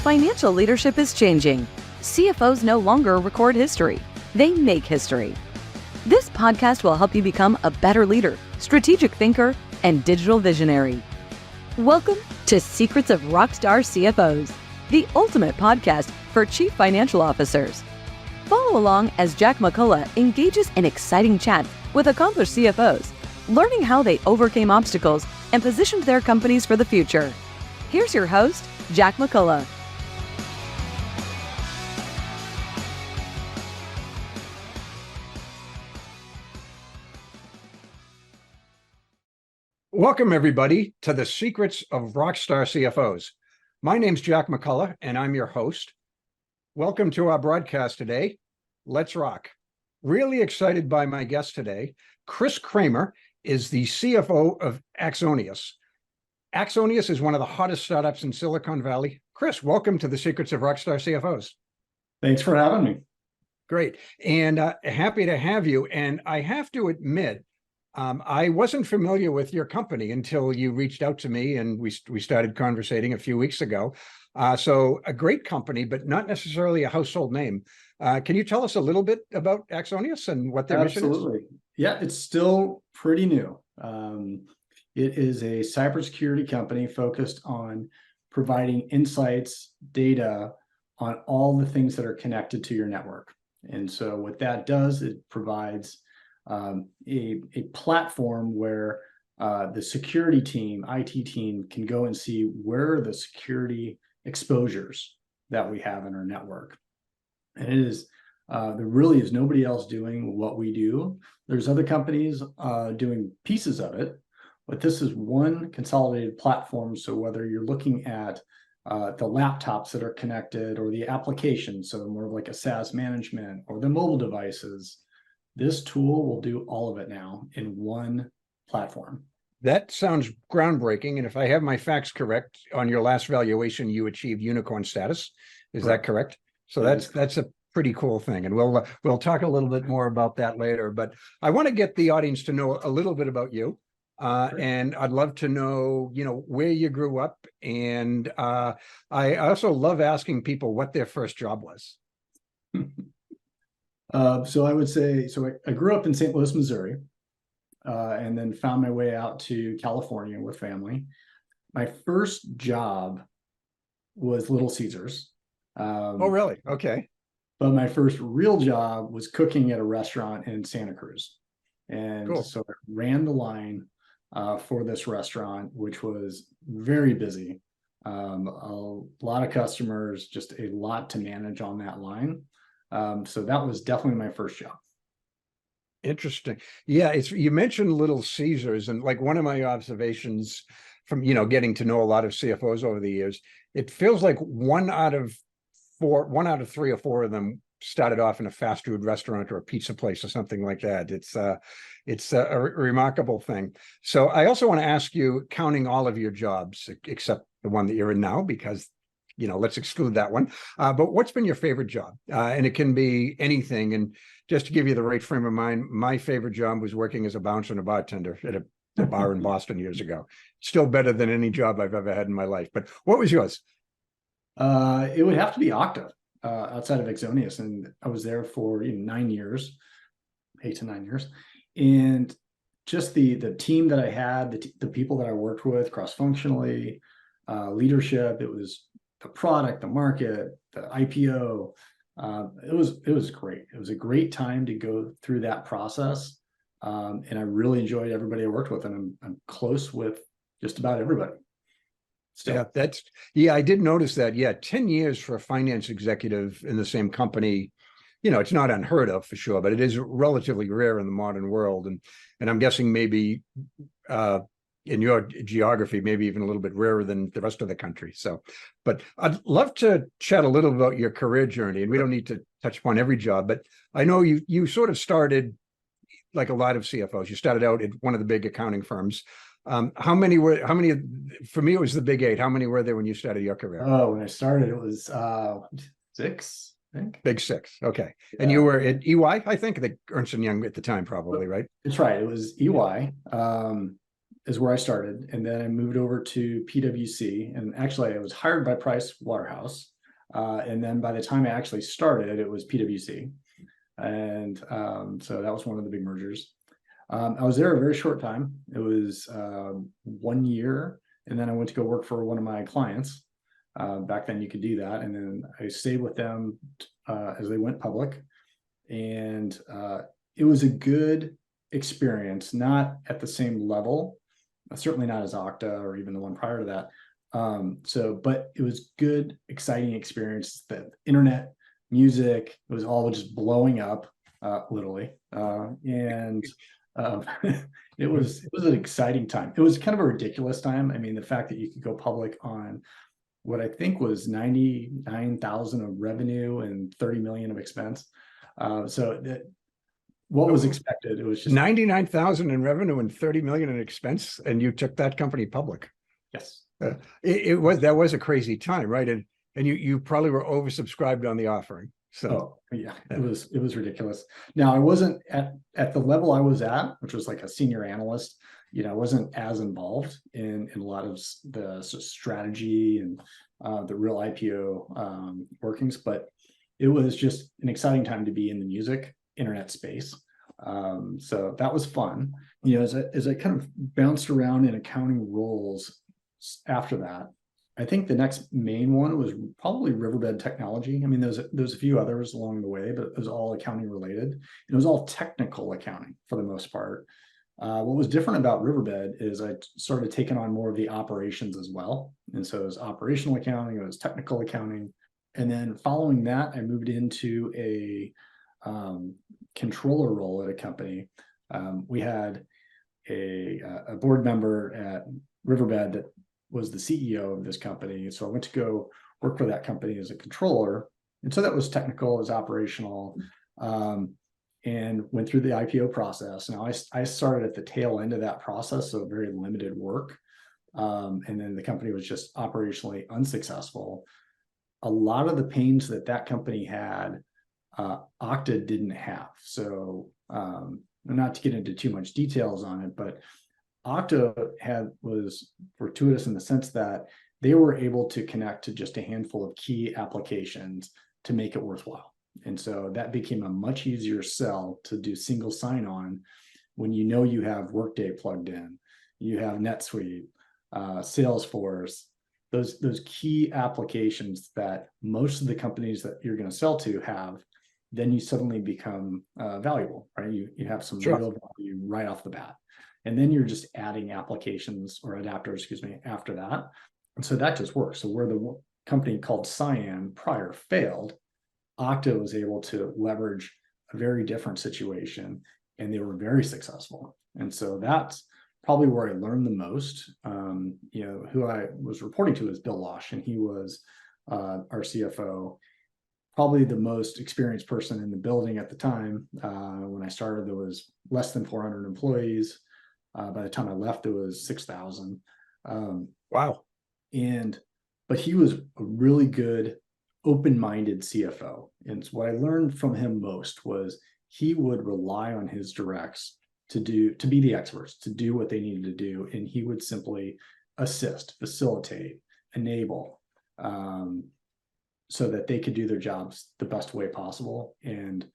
Financial leadership is changing. CFOs no longer record history. They make history. This podcast will help you become a better leader, strategic thinker, and digital visionary. Welcome to Secrets of Rockstar CFOs, the ultimate podcast for chief financial officers. Follow along as Jack McCullough engages in exciting chats with accomplished CFOs, learning how they overcame obstacles and positioned their companies for the future. Here's your host, Jack McCullough. Welcome, everybody, to the Secrets of Rockstar CFOs. My name's Jack McCullough, and I'm your host. Welcome to our broadcast today. Let's rock. Really excited by my guest today. Chris Kramer is the CFO of Axonius. Axonius is one of the hottest startups in Silicon Valley. Chris, welcome to the Secrets of Rockstar CFOs. Thanks for having me. Great, and happy to have you. And I have to admit, I wasn't familiar with your company until you reached out to me and we started conversating a few weeks ago. So a great company, but not necessarily a household name. Can you tell us a little bit about Axonius and what their mission is? Absolutely. Yeah, it's still pretty new. It is a cybersecurity company focused on providing insights, data on all the things that are connected to your network. And so what that does, it provides a platform where the security team, IT team, can go and see where are the security exposures that we have in our network. And it is there really is nobody else doing what we do. There's other companies doing pieces of it, but this is one consolidated platform. So whether you're looking at the laptops that are connected or the applications, so more like a SaaS management or the mobile devices, this tool will do all of it now in one platform. That sounds groundbreaking. And if I have my facts correct, on your last valuation, you achieved unicorn status. Is that correct? So that's a pretty cool thing. And we'll talk a little bit more about that later. But I want to get the audience to know a little bit about you. And I'd love to know, where you grew up. And I also love asking people what their first job was. So I would say, I grew up in St. Louis, Missouri, and then found my way out to California with family. My first job was Little Caesars. Oh, really? Okay. But my first real job was cooking at a restaurant in Santa Cruz. And cool. So I ran the line for this restaurant, which was very busy. A lot of customers, just a lot to manage on that line. So that was definitely my first job. Interesting. Yeah, you mentioned Little Caesars, and like one of my observations from getting to know a lot of CFOs over the years, it feels like one out of three or four of them started off in a fast food restaurant or a pizza place or something like that. It's a remarkable thing. So I also want to ask you, counting all of your jobs except the one that you're in now, because let's exclude that one. But what's been your favorite job? And it can be anything. And just to give you the right frame of mind, my favorite job was working as a bouncer and a bartender at a bar in Boston years ago. Still better than any job I've ever had in my life. But what was yours? It would have to be Okta outside of Axonius. And I was there for 9 years, 8 to 9 years. And just the team that I had, the people that I worked with cross-functionally, leadership, it was the product, the market, the IPO. It was great. It was a great time to go through that process. And I really enjoyed everybody I worked with, and I'm close with just about everybody. So. Yeah, I did notice that. Yeah, 10 years for a finance executive in the same company, it's not unheard of for sure, but it is relatively rare in the modern world. And I'm guessing maybe in your geography, maybe even a little bit rarer than the rest of the country. So, but I'd love to chat a little about your career journey, and we don't need to touch upon every job, but I know you sort of started like a lot of CFOs. You started out at one of the big accounting firms. How many, for me, it was the big eight. How many were there when you started your career? Oh, when I started, it was 6, I think. Big 6. Okay. Yeah. And you were at EY, I think, the Ernst & Young at the time, probably, right? That's right. It was EY. Is where I started. And then I moved over to PwC. And actually, I was hired by Price Waterhouse. And then by the time I actually started, it was PwC. And so that was one of the big mergers. I was there a very short time. It was 1 year. And then I went to go work for one of my clients. Back then you could do that. And then I stayed with them as they went public. And it was a good experience, not at the same level, certainly not as Okta or even the one prior to that. But it was good, exciting experience. The internet, music, it was all just blowing up, literally. And it was an exciting time. It was kind of a ridiculous time. I mean, the fact that you could go public on what I think was 99,000 of revenue and 30 million of expense. What was expected, it was just 99,000 in revenue and 30 million in expense, and you took that company public. yes. That was a crazy time, right? And you probably were oversubscribed on the offering. So yeah, it was ridiculous. Now I wasn't at the level I was at, which was like a senior analyst. I wasn't as involved in a lot of the strategy and the real IPO workings, but it was just an exciting time to be in the music internet space. So that was fun. As I kind of bounced around in accounting roles after that, I think the next main one was probably Riverbed Technology. I mean, there's a few others along the way, but it was all accounting related. And it was all technical accounting for the most part. What was different about Riverbed is I started taking on more of the operations as well. And so it was operational accounting, it was technical accounting. And then following that, I moved into a controller role at a company. We had a board member at Riverbed that was the CEO of this company. So I went to go work for that company as a controller. And so that was technical, it was operational, and went through the IPO process. Now I started at the tail end of that process, so very limited work. And then the company was just operationally unsuccessful. A lot of the pains that company had, Okta didn't have. So not to get into too much details on it, but Okta was fortuitous in the sense that they were able to connect to just a handful of key applications to make it worthwhile. And so that became a much easier sell to do single sign-on when you have Workday plugged in, you have NetSuite, Salesforce, those key applications that most of the companies that you're going to sell to have. Then you suddenly become valuable, right? You have some real value right off the bat. And then you're just adding applications or adapters, after that. And so that just works. So where the company called Cyan prior failed, Okta was able to leverage a very different situation, and they were very successful. And so that's probably where I learned the most. Who I was reporting to is Bill Losh, and he was our CFO. Probably the most experienced person in the building at the time. When I started, there was less than 400 employees. By the time I left, there was 6,000. Wow. But he was a really good, open-minded CFO. And what I learned from him most was he would rely on his directs to be the experts, to do what they needed to do. And he would simply assist, facilitate, enable, so that they could do their jobs the best way possible. And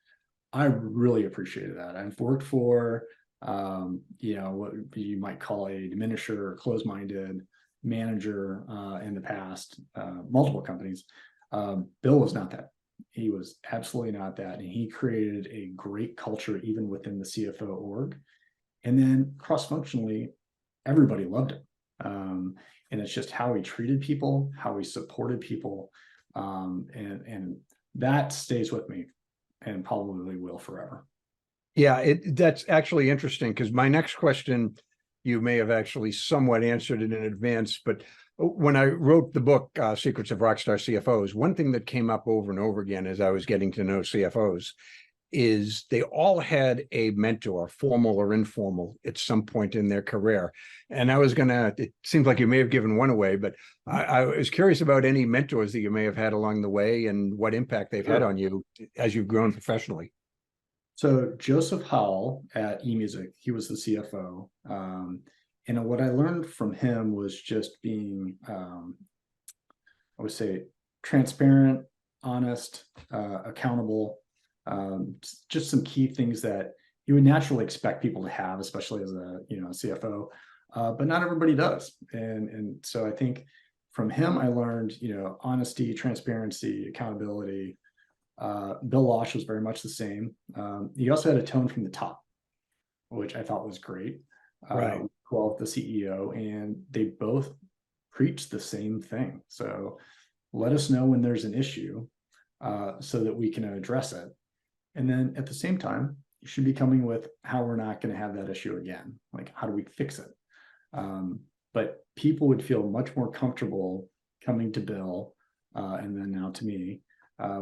I really appreciated that. I've worked for, what you might call a diminisher or closed-minded manager in the past, multiple companies. Bill was not that. He was absolutely not that. And he created a great culture even within the CFO org. And then cross-functionally, everybody loved him. And it's just how he treated people, how he supported people. And that stays with me and probably will forever. Yeah, that's actually interesting, because my next question, you may have actually somewhat answered it in advance, but when I wrote the book, Secrets of Rockstar CFOs, one thing that came up over and over again as I was getting to know CFOs is they all had a mentor, formal or informal, at some point in their career. And it seems like you may have given one away, but I was curious about any mentors that you may have had along the way and what impact they've had on you as you've grown professionally. So Joseph Howell at eMusic, he was the CFO. And what I learned from him was just being, I would say, transparent, honest, accountable, just some key things that you would naturally expect people to have, especially as a CFO, but not everybody does. And so I think from him, I learned, honesty, transparency, accountability. Bill Losh was very much the same. He also had a tone from the top, which I thought was great. Right. Well, the CEO, and they both preach the same thing. So let us know when there's an issue, so that we can address it. And then at the same time, you should be coming with how we're not going to have that issue again. Like, how do we fix it? But people would feel much more comfortable coming to Bill, and then now to me,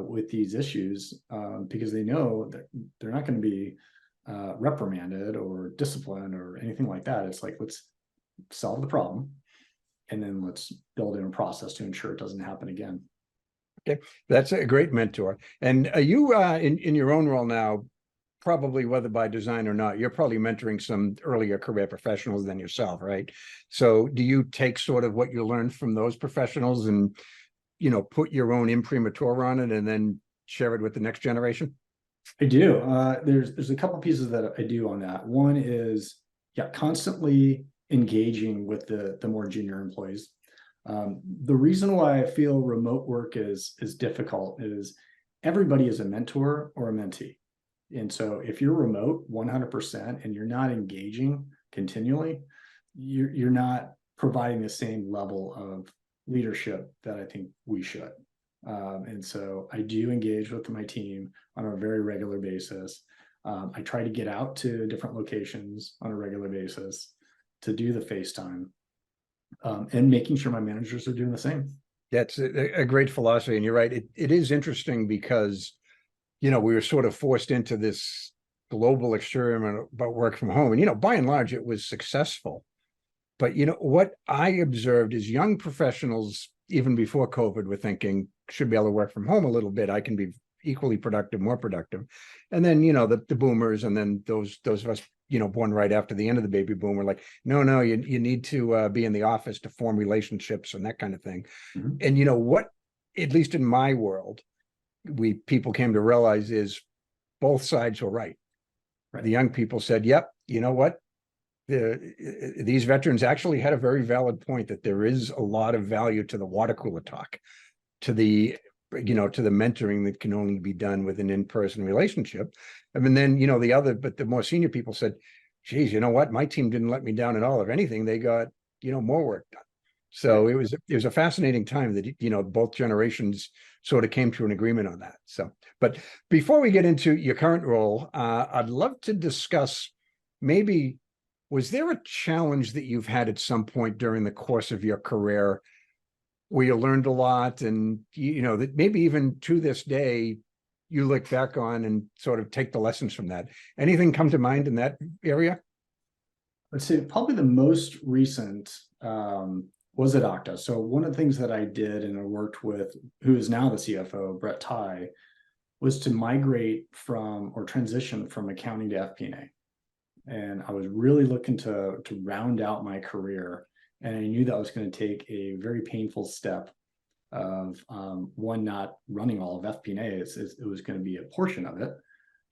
with these issues, because they know that they're not going to be reprimanded or disciplined or anything like that. It's like, let's solve the problem, and then let's build in a process to ensure it doesn't happen again. Okay, that's a great mentor. And are you in your own role now, probably whether by design or not, you're probably mentoring some earlier career professionals than yourself, right? So do you take sort of what you learned from those professionals and, put your own imprimatur on it and then share it with the next generation? I do. There's a couple pieces that I do on that. One is, constantly engaging with the more junior employees. The reason why I feel remote work is difficult is everybody is a mentor or a mentee. And so if you're remote 100% and you're not engaging continually, you're not providing the same level of leadership that I think we should. And so I do engage with my team on a very regular basis. I try to get out to different locations on a regular basis to do the FaceTime, and making sure my managers are doing the same. That's a great philosophy. And you're right. It is interesting because, we were sort of forced into this global experiment about work from home. And, by and large, it was successful. But, what I observed is young professionals, even before COVID, were thinking, should be able to work from home a little bit. I can be equally productive, more productive. And then, the boomers, and then those of us, born right after the end of the baby boom, were like, no, you need to be in the office to form relationships and that kind of thing. Mm-hmm. And what, at least in my world, people came to realize is both sides were right. The young people said, yep, you know what? These veterans actually had a very valid point that there is a lot of value to the water cooler talk, to the mentoring that can only be done with an in-person relationship. I mean, then, but the more senior people said, geez, you know what? My team didn't let me down at all. If anything, they got, more work done. So it was a fascinating time that, both generations sort of came to an agreement on that. So, but before we get into your current role, I'd love to discuss, maybe, was there a challenge that you've had at some point during the course of your career where you learned a lot, and that maybe even to this day you look back on and sort of take the lessons from that? Anything come to mind in that area? Let's say probably the most recent was at Okta. So one of the things that I did, and I worked with, who is now the CFO, Brett Ty, was to migrate from, or transition from, accounting to FP&A. And I was really looking to round out my career. And I knew that was going to take a very painful step of, one, not running all of FP&A. It was going to be a portion of it,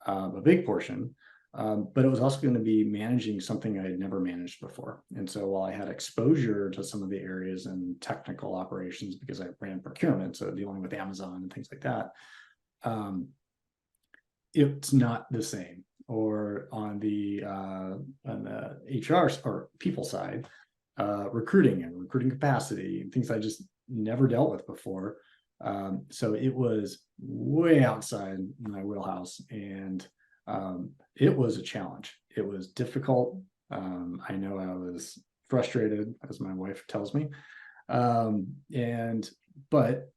a big portion, but it was also going to be managing something I had never managed before. And so while I had exposure to some of the areas and technical operations, because I ran procurement, so dealing with Amazon and things like that, it's not the same. Or on the HR or people side, recruiting and recruiting capacity, and things I just never dealt with before. So it was way outside my wheelhouse, and it was a challenge. It was difficult. I know I was frustrated, as my wife tells me, but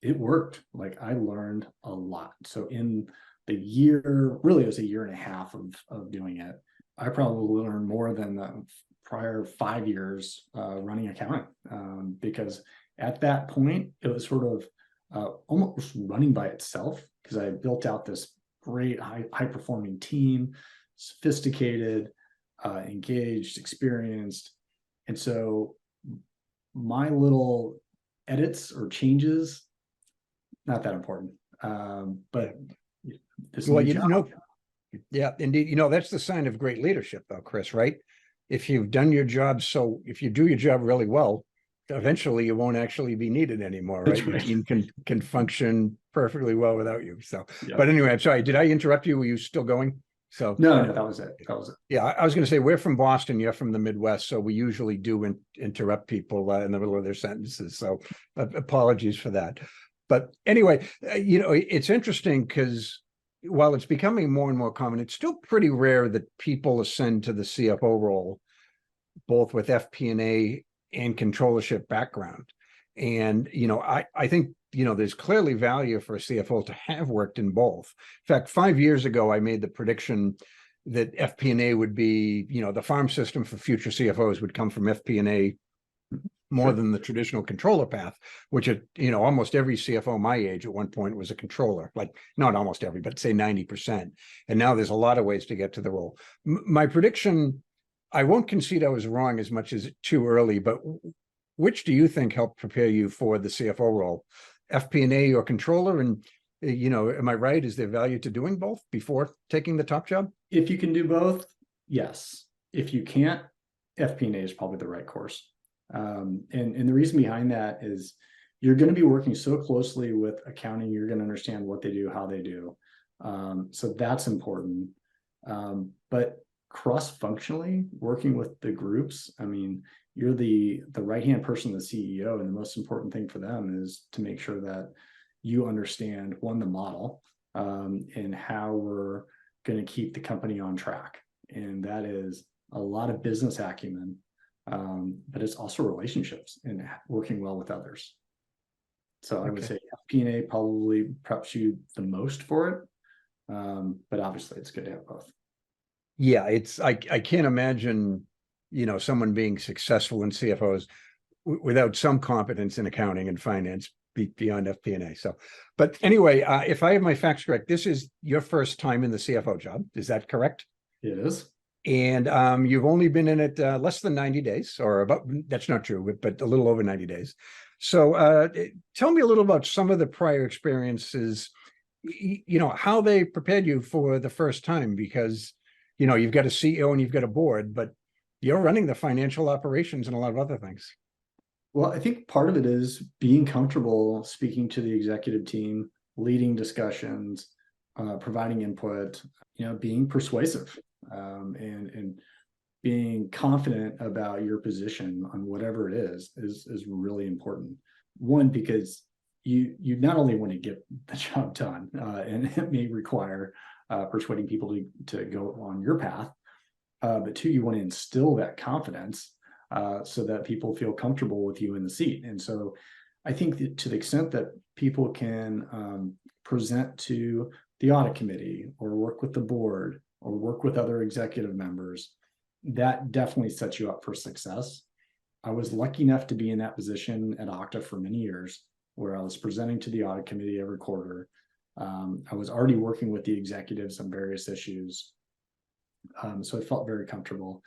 it worked. Like, I learned a lot. So in the year, really it was a year and a half of doing it, I probably learned more than the prior 5 years running accounting, because at that point it was sort of almost running by itself, because I built out this great high performing team, sophisticated, engaged, experienced. And so my little edits or changes not that important. But this Well, new job, yeah, indeed. That's the sign of great leadership, though, Chris, right? If you've done your job, if you do your job really well, eventually you won't actually be needed anymore, right? That's Your right. team can function perfectly well without you. So, Yeah. but anyway, I'm sorry. Did I interrupt you? Were you still going? So No, that was it. That was it. yeah, I was going to say we're from Boston. You're from the Midwest, so we usually do interrupt people in the middle of their sentences. So apologies for that. But anyway, it's interesting because while it's becoming more and more common, it's still pretty rare that people ascend to the CFO role, both with FP&A and controllership background. And I think there's clearly value for a CFO to have worked in both. In fact, 5 years ago, I made the prediction that FP&A would be, the farm system for future CFOs would come from FP&A more than the traditional controller path, which almost every CFO my age at one point was a controller, like not almost every, but say 90%. And now there's a lot of ways to get to the role. My prediction, I won't concede I was wrong as much as too early, but which do you think helped prepare you for the CFO role? FP&A or controller? And, am I right? Is there value to doing both before taking the top job? If you can do both, yes. If you can't, FP&A is probably the right course. And the reason behind that is you're going to be working so closely with accounting, you're going to understand what they do, how they do. So that's important. But cross-functionally working with the groups, I mean, you're the right-hand person, the CEO, and the most important thing for them is to make sure that you understand, one, the model, and how we're going to keep the company on track. And that is a lot of business acumen, but it's also relationships and working well with others. So I would say FP&A probably preps you the most for it, but obviously it's good to have both. Yeah, I can't imagine, someone being successful in CFOs without some competence in accounting and finance beyond FP&A. So, but anyway, if I have my facts correct, this is your first time in the CFO job. Is that correct? It is. And you've only been in it less than 90 days, or about, that's not true, but a little over 90 days. So tell me a little about some of the prior experiences, how they prepared you for the first time, because, you've got a CEO and you've got a board, but you're running the financial operations and a lot of other things. Well, I think part of it is being comfortable speaking to the executive team, leading discussions, providing input, being persuasive, and being confident about your position on whatever it is really important. One, because you not only want to get the job done, and it may require persuading people to go on your path, but two, you want to instill that confidence so that people feel comfortable with you in the seat. And so I think that to the extent that people can present to the audit committee or work with the board or work with other executive members, that definitely sets you up for success. I was lucky enough to be in that position at Okta for many years, where I was presenting to the audit committee every quarter. I was already working with the executives on various issues. So I felt very comfortable.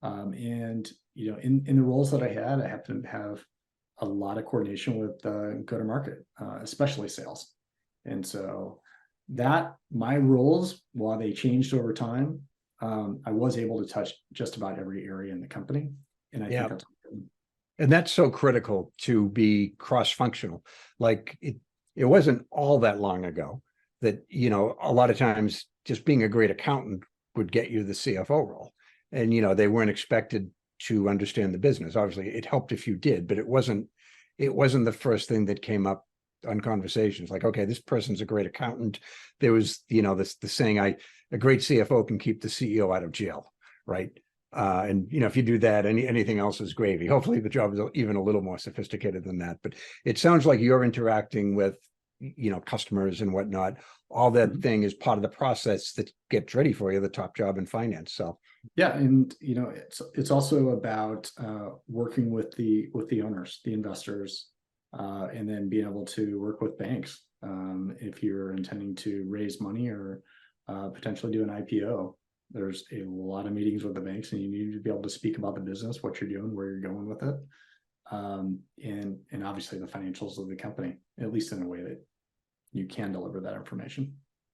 And, in the roles that I happened to have a lot of coordination with go-to-market, especially sales. And so my roles, while they changed over time, I was able to touch just about every area in the company. And I think that's important. And that's so critical to be cross-functional. Like it wasn't all that long ago that, a lot of times just being a great accountant would get you the CFO role. And, they weren't expected to understand the business. Obviously it helped if you did, but it wasn't the first thing that came up on conversations. Like, okay, this person's a great accountant. There was, the saying, a great CFO can keep the CEO out of jail. Right. And, if you do that, anything else is gravy. Hopefully the job is even a little more sophisticated than that, but it sounds like you're interacting with, customers and whatnot. All that thing is part of the process that gets ready for you, the top job in finance. So yeah, and it's also about working with the owners, the investors, and then being able to work with banks if you're intending to raise money or potentially do an IPO. There's a lot of meetings with the banks, and you need to be able to speak about the business, what you're doing, where you're going with it, and obviously the financials of the company, at least in a way that you can deliver that information.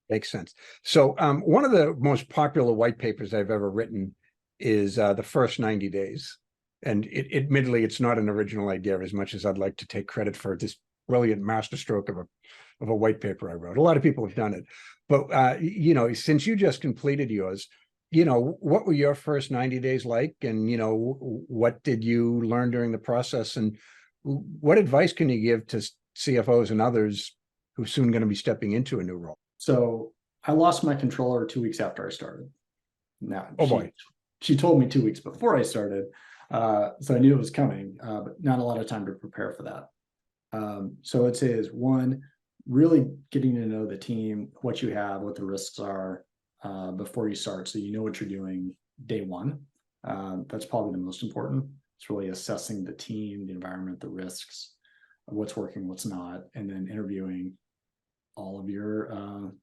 Makes sense. So one of the most popular white papers I've ever written is the first 90 days. And admittedly, it's not an original idea as much as I'd like to take credit for this brilliant masterstroke of a white paper I wrote. A lot of people have done it. But, since you just completed yours, what were your first 90 days like? And, what did you learn during the process? And what advice can you give to CFOs and others who are soon going to be stepping into a new role? So I lost my controller 2 weeks after I started. Now, boy. She told me 2 weeks before I started, so I knew it was coming, but not a lot of time to prepare for that. So I'd say is one, really getting to know the team, what you have, what the risks are before you start, so you know what you're doing day one. That's probably the most important. It's really assessing the team, the environment, the risks, what's working, what's not, and then interviewing all of your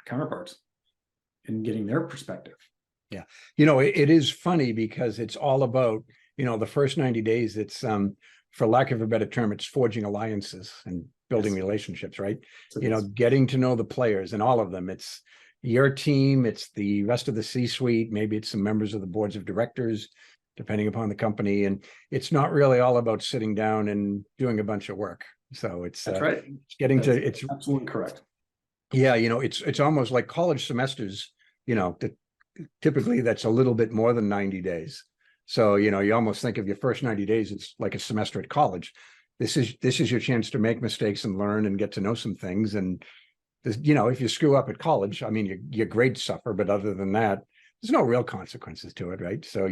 counterparts and getting their perspective. Yeah. It is funny because it's all about, the first 90 days, it's, for lack of a better term, it's forging alliances and building relationships, right? So getting to know the players and all of them. It's your team, it's the rest of the C-suite, maybe it's some members of the boards of directors, depending upon the company. And it's not really all about sitting down and doing a bunch of work. So it's that's right. It's absolutely correct. Yeah, it's almost like college semesters, typically that's a little bit more than 90 days. So, you almost think of your first 90 days, it's like a semester at college. This is your chance to make mistakes and learn and get to know some things. And if you screw up at college, I mean, your grades suffer, but other than that, there's no real consequences to it, right? So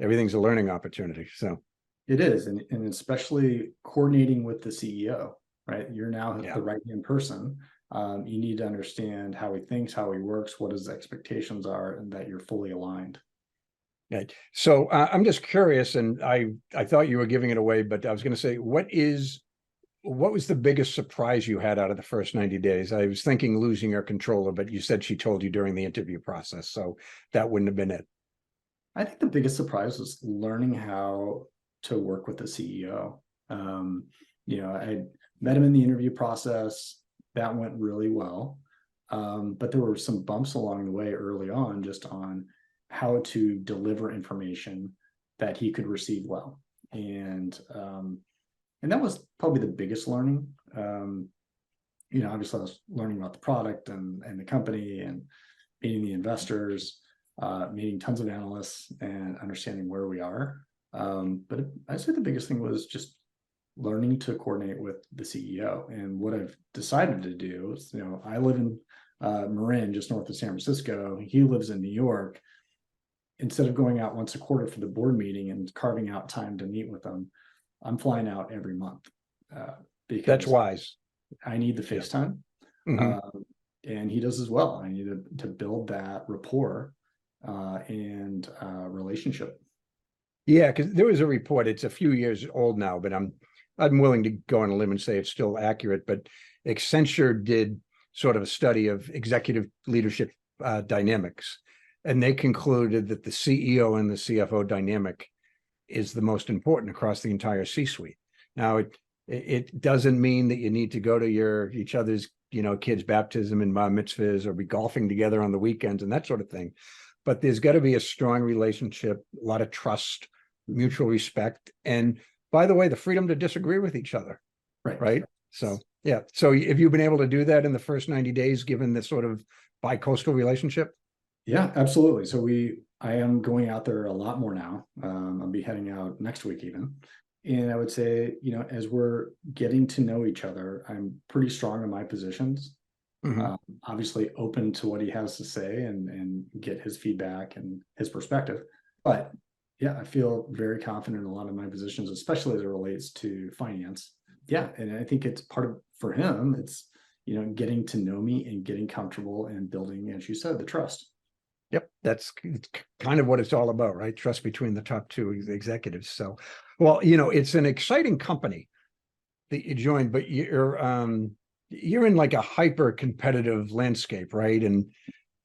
everything's a learning opportunity. So it is, and especially coordinating with the CEO, right? You're now the right-hand person. You need to understand how he thinks, how he works, what his expectations are, and that you're fully aligned. Right. So I'm just curious, and I thought you were giving it away, but I was going to say, what was the biggest surprise you had out of the first 90 days? I was thinking losing your controller, but you said she told you during the interview process, so that wouldn't have been it. I think the biggest surprise was learning how to work with the CEO. I met him in the interview process. That went really well. But there were some bumps along the way early on, just on how to deliver information that he could receive well. And that was probably the biggest learning. Obviously I was learning about the product and the company and meeting the investors, meeting tons of analysts and understanding where we are. But I'd say the biggest thing was just learning to coordinate with the CEO. And what I've decided to do is, I live in Marin, just north of San Francisco. He lives in New York. Instead of going out once a quarter for the board meeting and carving out time to meet with them, I'm flying out every month. Because that's wise. I need the FaceTime. Mm-hmm. And he does as well. I need to build that rapport and relationship. Yeah, because there was a report, it's a few years old now, but I'm willing to go on a limb and say it's still accurate, but Accenture did sort of a study of executive leadership dynamics, and they concluded that the CEO and the CFO dynamic is the most important across the entire C-suite. Now, it doesn't mean that you need to go to each other's, kids' baptism and bar mitzvahs or be golfing together on the weekends and that sort of thing. But there's got to be a strong relationship, a lot of trust, mutual respect, and by the way, the freedom to disagree with each other. Right. So, yeah. So have you been able to do that in the first 90 days, given this sort of bi-coastal relationship? Yeah, absolutely. So I am going out there a lot more now. I'll be heading out next week even. And I would say, as we're getting to know each other, I'm pretty strong in my positions. Mm-hmm. Obviously open to what he has to say and get his feedback and his perspective. But yeah, I feel very confident in a lot of my positions, especially as it relates to finance. Yeah. And I think it's for him, it's, getting to know me and getting comfortable and building, as you said, the trust. Yep. That's kind of what it's all about, right? Trust between the top two executives. So, well, it's an exciting company that you joined, but you're in like a hyper competitive landscape, right? And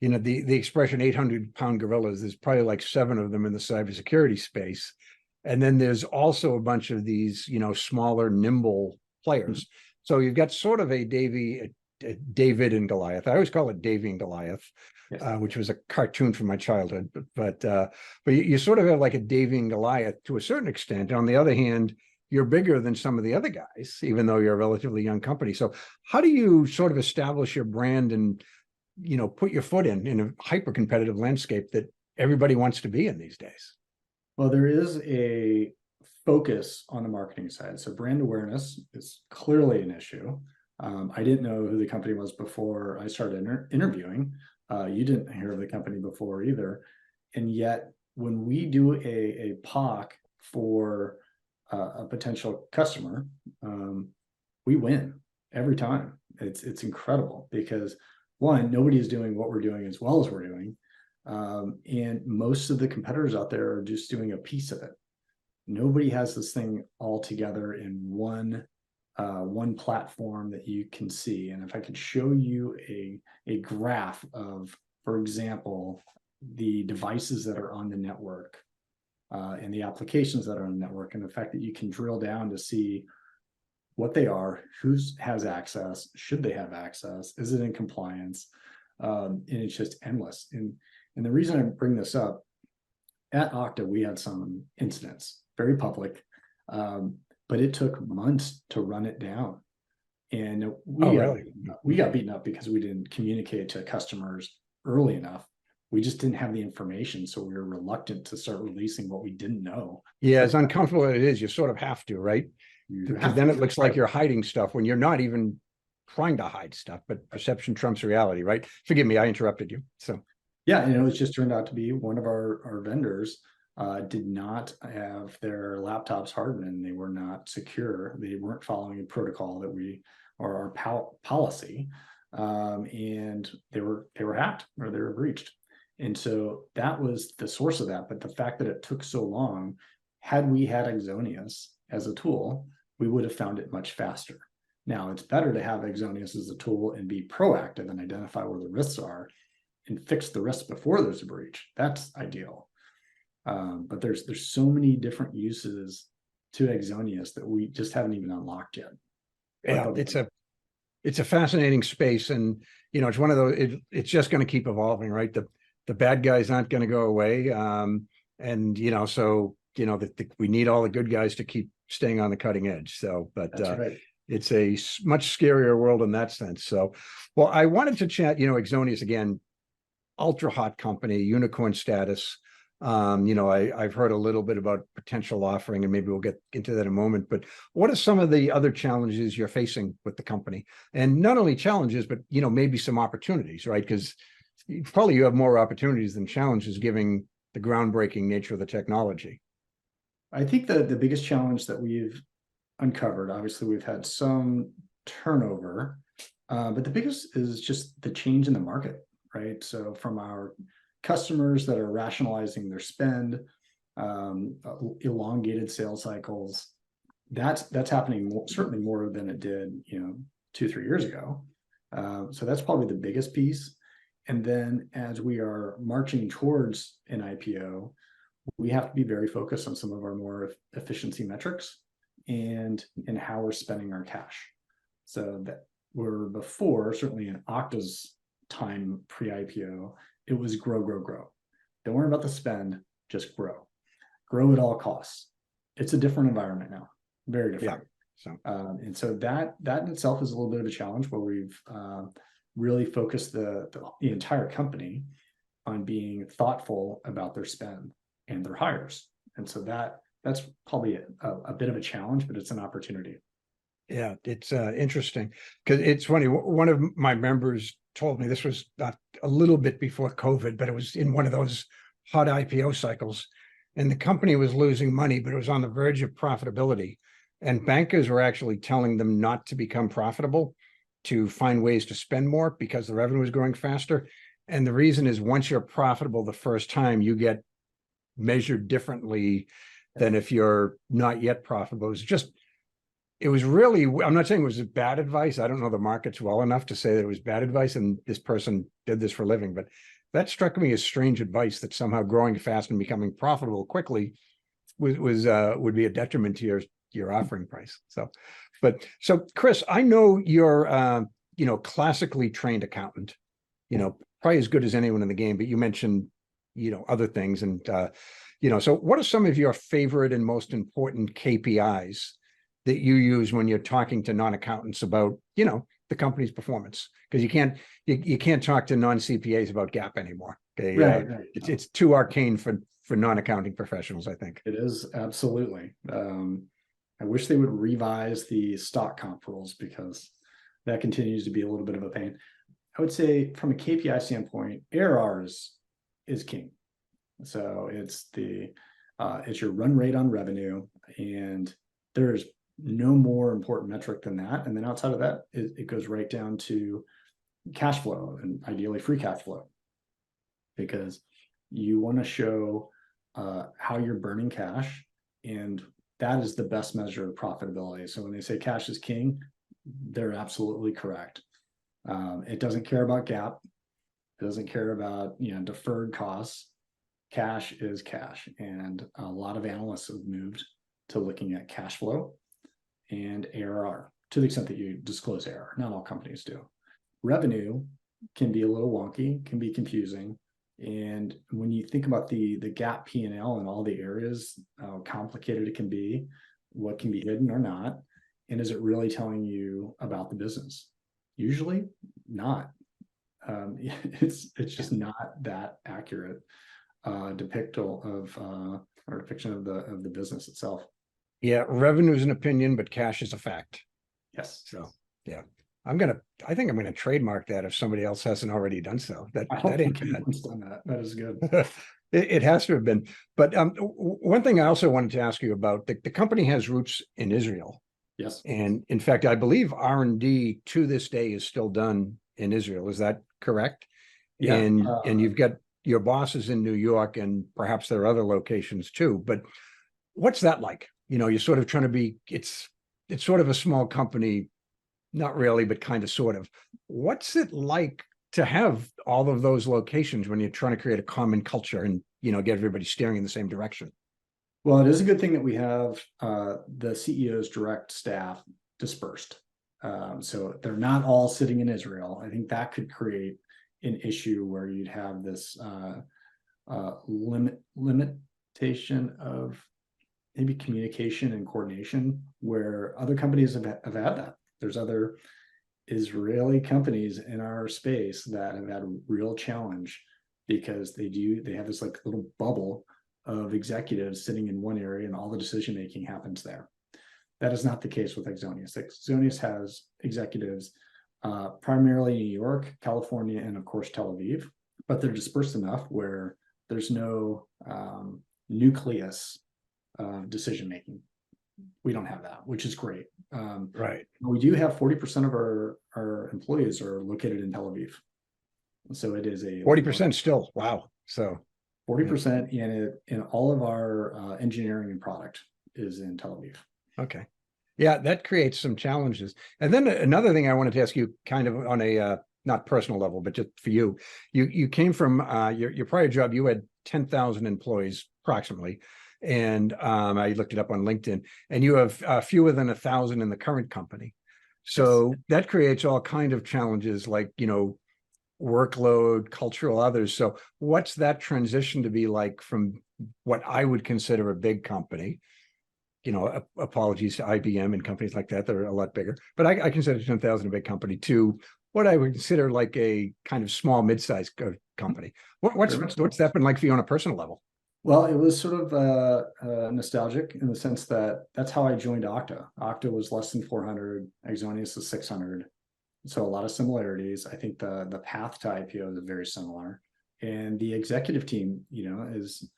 the expression 800-pound gorillas, there's probably like 7 of them in the cybersecurity space. And then there's also a bunch of these, smaller, nimble players. So you've got sort of a David and Goliath. I always call it Davy and Goliath, Yes. which was a cartoon from my childhood. But you sort of have like a Davy and Goliath to a certain extent. On the other hand, you're bigger than some of the other guys, even though you're a relatively young company. So how do you sort of establish your brand and, put your foot in a hyper competitive landscape that everybody wants to be in these days? Well, there is a focus on the marketing side. So brand awareness is clearly an issue. I didn't know who the company was before I started interviewing. You didn't hear of the company before either. And yet when we do a POC for a potential customer, we win every time. It's incredible because one, nobody is doing what we're doing as well as we're doing. And most of the competitors out there are just doing a piece of it. Nobody has this thing all together in one platform that you can see. And if I could show you a graph of, for example, the devices that are on the network and the applications that are on the network, and the fact that you can drill down to see what they are, who has access, should they have access, is it in compliance, and it's just endless. And the reason I bring this up, at Okta, we had some incidents, very public, but it took months to run it down. And we got beaten up because we didn't communicate to customers early enough. We just didn't have the information, so we were reluctant to start releasing what we didn't know. Yeah, as uncomfortable as it is, you sort of have to, right? Because then it looks like you're hiding stuff when you're not even trying to hide stuff, but perception trumps reality, right? Forgive me, I interrupted you. So yeah, and it was just turned out to be one of our vendors did not have their laptops hardened, and they were not secure. They weren't following a protocol that or our policy, and they were hacked or they were breached. And so that was the source of that. But the fact that it took so long, had we had Axonius as a tool, we would have found it much faster. Now, it's better to have Axonius as a tool and be proactive and identify where the risks are and fix the risks before there's a breach. That's ideal. But there's so many different uses to Axonius that we just haven't even unlocked yet. Yeah, it's a fascinating space, and it's one of those. It's just going to keep evolving, right? The bad guys aren't going to go away, and so we need all the good guys to keep staying on the cutting edge. So, but That's right. It's a much scarier world in that sense. So, well, I wanted to chat. Axonius again, ultra hot company, unicorn status. I've heard a little bit about potential offering, and maybe we'll get into that in a moment. But what are some of the other challenges you're facing with the company? And not only challenges, but maybe some opportunities, right? Because probably you have more opportunities than challenges, given the groundbreaking nature of the technology. I think the biggest challenge that we've uncovered, obviously, we've had some turnover, but the biggest is just the change in the market, right? So from our customers that are rationalizing their spend, elongated sales cycles, that's happening certainly more than it did 2-3 years ago. So that's probably the biggest piece. And then as we are marching towards an IPO, we have to be very focused on some of our more efficiency metrics and how we're spending our cash. So that we're before, certainly in Okta's time pre-IPO, it was grow. Don't worry about the spend, just grow at all costs. It's a different environment now, very different. Yeah. And so that in itself is a little bit of a challenge, where we've really focused the entire company on being thoughtful about their spend and their hires. And so that's probably a bit of a challenge, but it's an opportunity. Yeah, it's interesting because it's funny. One of my members told me, this was a little bit before COVID, but it was in one of those hot IPO cycles, and the company was losing money, but it was on the verge of profitability. And bankers were actually telling them not to become profitable, to find ways to spend more because the revenue was growing faster. And the reason is, once you're profitable the first time, you get measured differently than if you're not yet profitable. It was really, I'm not saying it was bad advice. I don't know the markets well enough to say that it was bad advice, and this person did this for a living, but that struck me as strange advice, that somehow growing fast and becoming profitable quickly would be a detriment to your offering price. So But so, Chris, I know you're, classically trained accountant, probably as good as anyone in the game, but you mentioned, other things. And, so what are some of your favorite and most important KPIs that you use when you're talking to non-accountants about, the company's performance? Because you can't talk to non-CPAs about GAAP anymore. Okay. Right. It's too arcane for non-accounting professionals, I think. It is, absolutely. I wish they would revise the stock comp rules, because that continues to be a little bit of a pain. I would say from a KPI standpoint, ARR is king. So it's your run rate on revenue, and there's no more important metric than that. And then outside of that, it goes right down to cash flow, and ideally free cash flow, because you want to show how you're burning cash, and that is the best measure of profitability. So when they say cash is king, they're absolutely correct. It doesn't care about GAAP. It doesn't care about, deferred costs. Cash is cash. And a lot of analysts have moved to looking at cash flow and ARR, to the extent that you disclose ARR. Not all companies do. Revenue can be a little wonky, can be confusing. And when you think about the GAAP P&L and all the areas, how complicated it can be, what can be hidden or not, and is it really telling you about the business? Usually not. It's just not that accurate depiction of the business itself. Yeah, revenue is an opinion, but cash is a fact. Yes. So yeah, I think I'm gonna trademark that if somebody else hasn't already done so. That ain't bad. Done that. That is good. It has to have been. But one thing I also wanted to ask you about, the company has roots in Israel. Yes. And in fact, I believe R&D to this day is still done in Israel. Is that correct? Yeah. And you've got your bosses in New York, and perhaps there are other locations too. But what's that like? You're sort of trying to be, it's sort of a small company, not really, but kind of sort of. What's it like to have all of those locations when you're trying to create a common culture and, get everybody steering in the same direction? Well, it is a good thing that we have the CEO's direct staff dispersed. So they're not all sitting in Israel. I think that could create an issue where you'd have this limitation of maybe communication and coordination, where other companies have had that. There's other Israeli companies in our space that have had a real challenge, because they have this like little bubble of executives sitting in one area, and all the decision making happens there. That is not the case with Axonius. Axonius has executives primarily in New York, California, and of course Tel Aviv, but they're dispersed enough where there's no nucleus of decision making. We don't have that, which is great. Right. We do have 40% of our employees are located in Tel Aviv. So it is a 40% still. Wow. So 40% in all of our engineering and product is in Tel Aviv. Okay. Yeah, that creates some challenges. And then another thing I wanted to ask you, kind of on a not personal level, but just for you, you came from your prior job, you had 10,000 employees approximately. And I looked it up on LinkedIn, and you have fewer than 1,000 in the current company. So yes, that creates all kind of challenges, like, workload, cultural, others. So what's that transition to be like from what I would consider a big company? Apologies to IBM and companies like that are a lot bigger, but I consider 10,000 a big company, to what I would consider like a kind of small, mid-sized company. What's that been like for you on a personal level? Well, it was sort of nostalgic in the sense that that's how I joined Okta. Okta was less than 400, Axonius is 600. So a lot of similarities. I think the path to IPO is very similar. And the executive team, is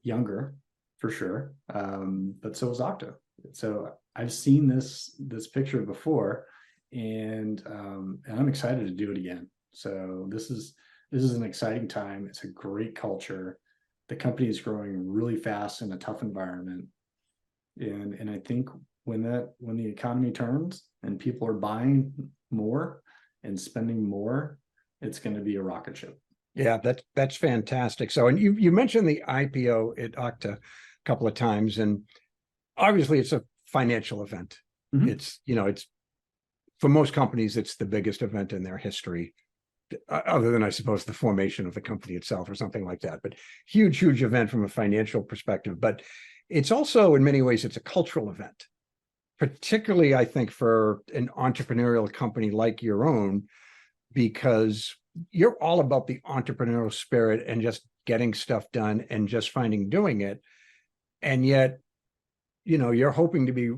younger for sure. But so is Okta. So I've seen this picture before, and I'm excited to do it again. So this is an exciting time. It's a great culture. The company is growing really fast in a tough environment. And I think when the economy turns and people are buying more and spending more, it's going to be a rocket ship. Yeah, that's fantastic. So, and you mentioned the IPO at Okta a couple of times, and obviously it's a financial event. Mhm. It's, it's for most companies, it's the biggest event in their history, other than I suppose the formation of the company itself or something like that. But huge event from a financial perspective. But it's also, in many ways, it's a cultural event, particularly I think for an entrepreneurial company like your own, because you're all about the entrepreneurial spirit and just getting stuff done and just doing it. And yet, you're hoping to be,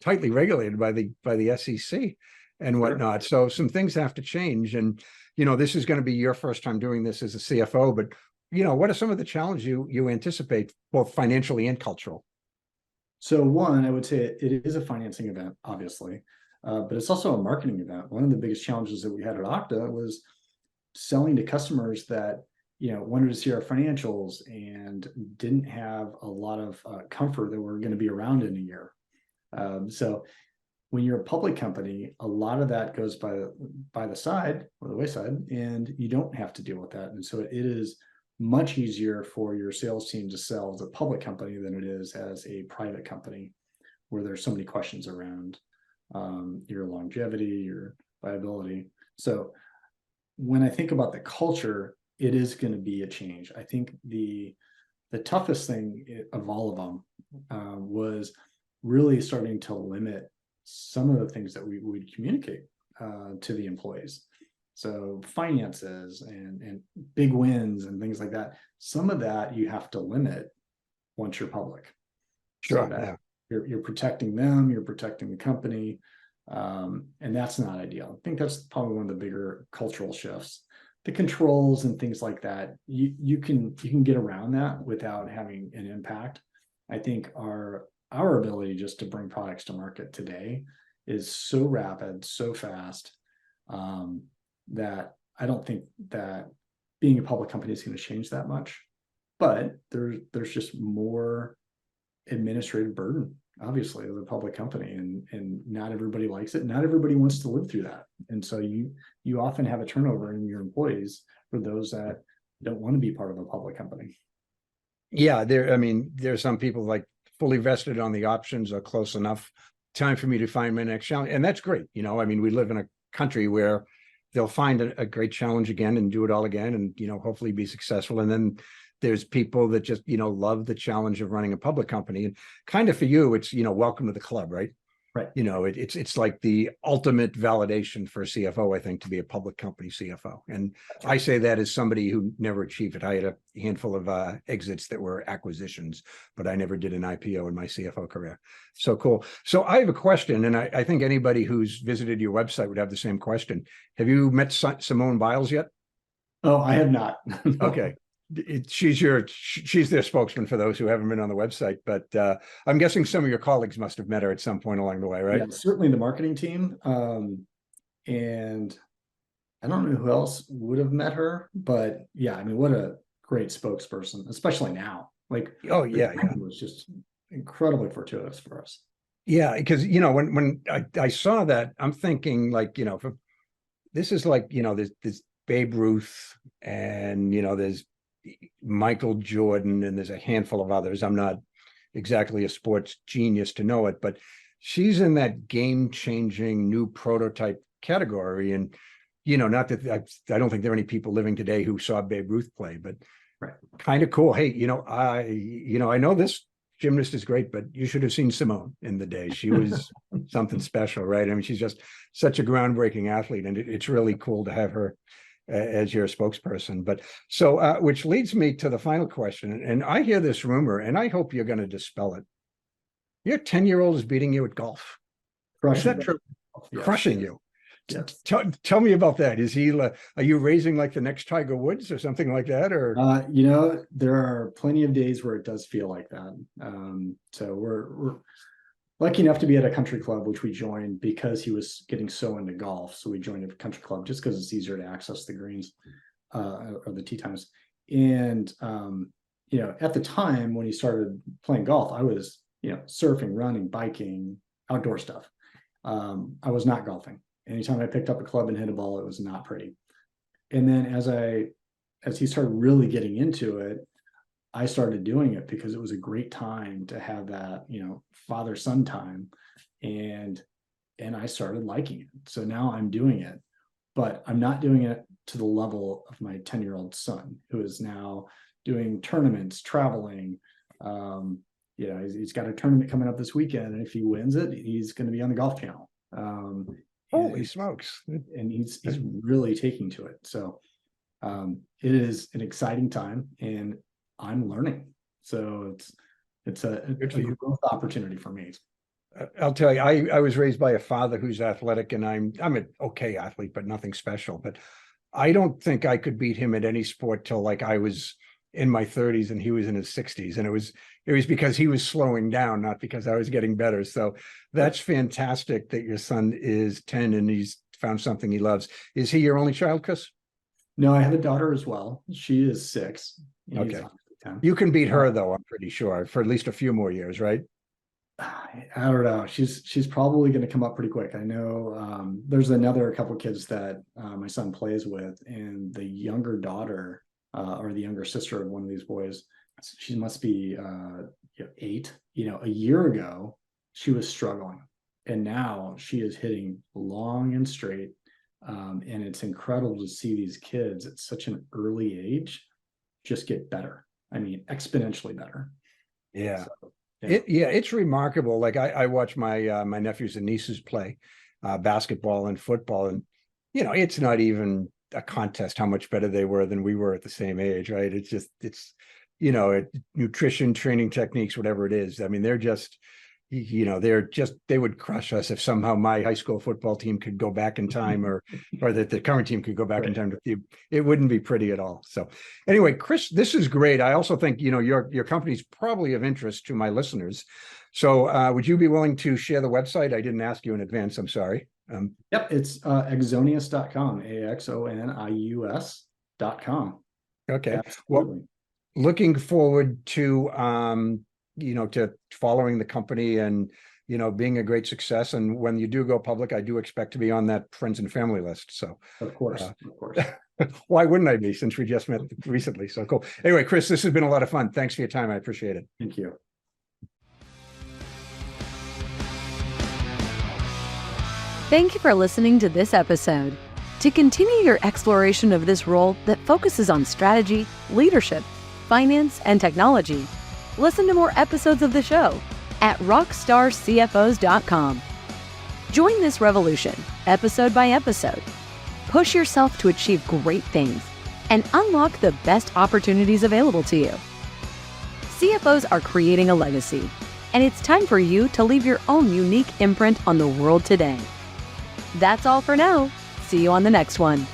tightly regulated by the SEC and whatnot. So some things have to change. And, this is going to be your first time doing this as a CFO, but, what are some of the challenges you anticipate, both financially and cultural? So one, I would say it is a financing event, obviously, but it's also a marketing event. One of the biggest challenges that we had at Okta was selling to customers that wanted to see our financials and didn't have a lot of comfort that we're going to be around in a year. So when you're a public company, a lot of that goes by the side or the wayside, and you don't have to deal with that. And so it is much easier for your sales team to sell as a public company than it is as a private company, where there's so many questions around your longevity, your viability. So when I think about the culture, it is going to be a change. I think the toughest thing of all of them was really starting to limit some of the things that we would communicate to the employees. So finances and big wins and things like that. Some of that you have to limit once you're public. Sure. So that Yeah. you're protecting them, you're protecting the company. And that's not ideal. I think that's probably one of the bigger cultural shifts. The controls and things like that, you can get around that without having an impact. I think our ability just to bring products to market today is so rapid, so fast, that I don't think that being a public company is going to change that much. But there's just more administrative burden, obviously, as a public company, and not everybody likes it. Not everybody wants to live through that. And so you often have a turnover in your employees for those that don't want to be part of a public company. Yeah, there's some people like fully vested on the options, are close enough. Time for me to find my next challenge. And that's great. We live in a country where they'll find a great challenge again and do it all again and, hopefully be successful. And then there's people that just, love the challenge of running a public company. And kind of for you, it's, welcome to the club, right? Right. It's like the ultimate validation for a CFO, I think, to be a public company CFO. And I say that as somebody who never achieved it. I had a handful of exits that were acquisitions, but I never did an IPO in my CFO career. So cool. So I have a question, and I think anybody who's visited your website would have the same question. Have you met Simone Biles yet? Oh, I have not. No. Okay. She's their spokesman for those who haven't been on the website, but I'm guessing some of your colleagues must have met her at some point along the way, right? Yeah, certainly the marketing team. And I don't know who else would have met her, but yeah, I mean, what a great spokesperson, especially now. Like, oh yeah, it was just incredibly fortuitous for us. Yeah, because when I saw that, I'm thinking like, this is like, there's Babe Ruth and there's Michael Jordan and there's a handful of others. I'm not exactly a sports genius to know it, but she's in that game-changing new prototype category. And not that I don't think there are any people living today who saw Babe Ruth play, but right. Kind of cool. Hey, I know this gymnast is great, but you should have seen Simone in the day. She was something special, right? I mean, she's just such a groundbreaking athlete, and it's really cool to have her as your spokesperson. But so, which leads me to the final question, and I hear this rumor, and I hope you're going to dispel it. Your 10-year-old is beating you at golf. Is that true? Yes. Crushing you. Yes. Tell me about that. Is he? Are you raising like the next Tiger Woods or something like that? Or there are plenty of days where it does feel like that. So we're lucky enough to be at a country club, which we joined because he was getting so into golf. So we joined a country club just because it's easier to access the greens or the tee times. And at the time when he started playing golf, I was surfing, running, biking, outdoor stuff. I was not golfing. Anytime I picked up a club and hit a ball, it was not pretty. And then as he started really getting into it, I started doing it because it was a great time to have that, father-son time. and I started liking it. So now I'm doing it, but I'm not doing it to the level of my 10-year-old son, who is now doing tournaments, traveling. He's got a tournament coming up this weekend, and if he wins it, he's going to be on the Golf Channel. Holy smokes! And he's really taking to it. So it is an exciting time, and I'm learning. So it's a growth opportunity for me. I'll tell you, I was raised by a father who's athletic, and I'm an okay athlete, but nothing special. But I don't think I could beat him at any sport till like I was in my 30s and he was in his 60s. And it was because he was slowing down, not because I was getting better. So that's fantastic that your son is 10 and he's found something he loves. Is he your only child, Chris? No, I have a daughter as well. She is 6. Okay. You can beat her though, I'm pretty sure, for at least a few more years, right? I don't know. She's probably going to come up pretty quick. I know there's a couple kids that my son plays with, and the younger daughter or the younger sister of one of these boys, she must be 8. A year ago she was struggling, and now she is hitting long and straight. And it's incredible to see these kids at such an early age just get better. I mean, exponentially better. Yeah. So, it's remarkable. Like I watch my my nephews and nieces play basketball and football, and it's not even a contest how much better they were than we were at the same age, right? It's nutrition, training techniques, whatever it is. I mean, they're just they would crush us if somehow my high school football team could go back in time, or that the current team could go back in time. It wouldn't be pretty at all. So anyway, Chris, this is great. I also think, your company's probably of interest to my listeners. So would you be willing to share the website? I didn't ask you in advance. I'm sorry. Yep. It's Axonius.com, AXONIUS.com. Okay. Absolutely. Well, looking forward to, to following the company and, being a great success. And when you do go public, I do expect to be on that friends and family list. So of course. Why wouldn't I be, since we just met recently? So cool. Anyway, Chris, this has been a lot of fun. Thanks for your time. I appreciate it. Thank you. Thank you for listening to this episode. To continue your exploration of this role that focuses on strategy, leadership, finance, and technology, listen to more episodes of the show at rockstarcfos.com. Join this revolution, episode by episode. Push yourself to achieve great things and unlock the best opportunities available to you. CFOs are creating a legacy, and it's time for you to leave your own unique imprint on the world today. That's all for now. See you on the next one.